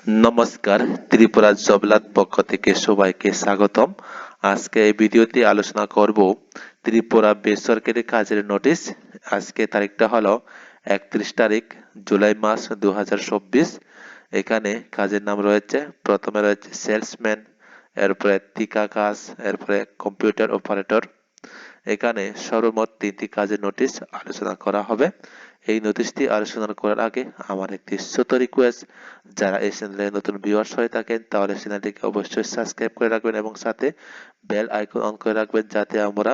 নমস্কার, ত্রিপুরা জবলাত পক্ষ থেকে সবাইকে স্বাগতম। আজকে এই ভিডিওতে আলোচনা করব ত্রিপুরা বেসরকারি কাজের নোটিশ। আজকে তারিখটা হলো 31 তারিখ জুলাই মাস 2024। এখানে কাজের নাম রয়েছে, প্রথমে রয়েছে সেলসম্যান, এরপরে ঠিকা কাজ, এরপরে কম্পিউটার অপারেটর। এখানে সর্বমোট 3টি কাজের নোটিশ আলোচনা করা হবে। এই নোটিশটি আলোচনা করার আগে আমার একটি ছোট রিকোয়েস্ট, যারা এই চ্যানেলে নতুন ভিউয়ার্স হয়ে থাকেন তাহলে চ্যানেলটিকে অবশ্যই সাবস্ক্রাইব করে রাখবেন এবং সাথে বেল আইকন অন করে রাখবেন, যাতে আমরা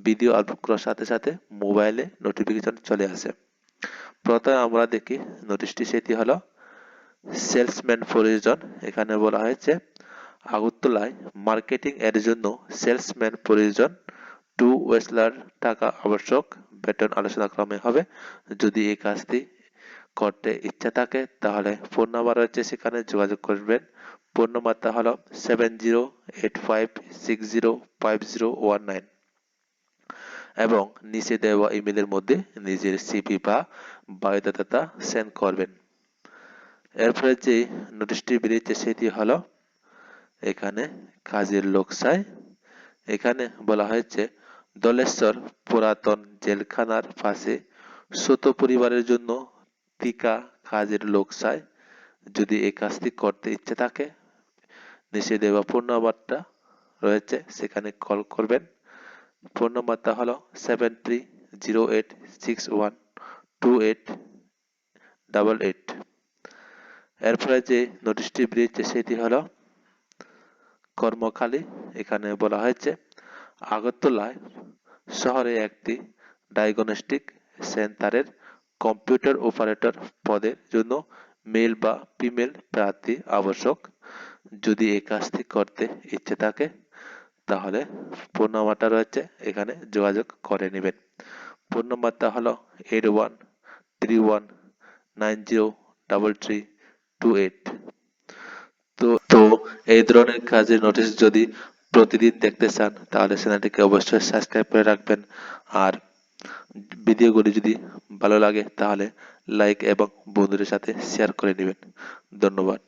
ভিডিও আপলোড করার সাথে সাথে মোবাইলে নোটিফিকেশন চলে আসে। প্রথমে আমরা দেখি নোটিশটি, সেটি হলো সেলসম্যান প্রয়োজন। এখানে বলা হয়েছে আগরতলায় মার্কেটিং এর জন্য সেলসম্যান প্রয়োজন, 2 ওয়েসলার টাকা আবশ্যক, বেতন আলোচনা ক্রমে হবে। যদি এই কাজটি করতে ইচ্ছা থাকে তাহলে ফোন নাম্বার রয়েছে, সেখানে যোগাযোগ করবেন। ফোন নাম্বারটা হলো 7085605019 এবং নিচে দেওয়া ইমেলের মধ্যে নিজের সিভি বা বায়োডাটা সেন্ড করবেন। এরপরে যে নোটিশটি বেরিয়েছে সেটি হলো এখানে কাজের লোক চাই। এখানে বলা হয়েছে দলেশ্বর পুরাতন জেলখানার পাশে ছোট পরিবারের জন্য ঠিকা কাজের লোক চাই। যদি এই কাজটি করতে ইচ্ছে থাকে নিচে দেওয়া ফোন নাম্বারটা রয়েছে, সেখানে কল করবেন। ফোন নাম্বারটা হলো 7308612888। এরপরে যে নোটিশটি বেরিয়েছে সেটি হলো কর্মখালী। এখানে বলা হয়েছে আগরতলায় শহরে একটি ডায়াগনস্টিক সেন্টারের কম্পিউটার অপারেটর পদের জন্য মেল বা ফিমেল প্রার্থী আবশ্যক। যদি এই কাজটি করতে ইচ্ছে থাকে তাহলে ফোন নাম্বারটা রয়েছে, এখানে যোগাযোগ করে নেবেন। ফোন নাম্বারটা হলো 8131903328। তো এই ধরনের কাজের নোটিশ যদি প্রতিদিন দেখতে চান তাহলে চ্যানেলটিকে অবশ্যই সাবস্ক্রাইব করে রাখবেন। আর ভিডিওগুলি যদি ভালো লাগে তাহলে লাইক এবং বন্ধুদের সাথে শেয়ার করে নেবেন। ধন্যবাদ।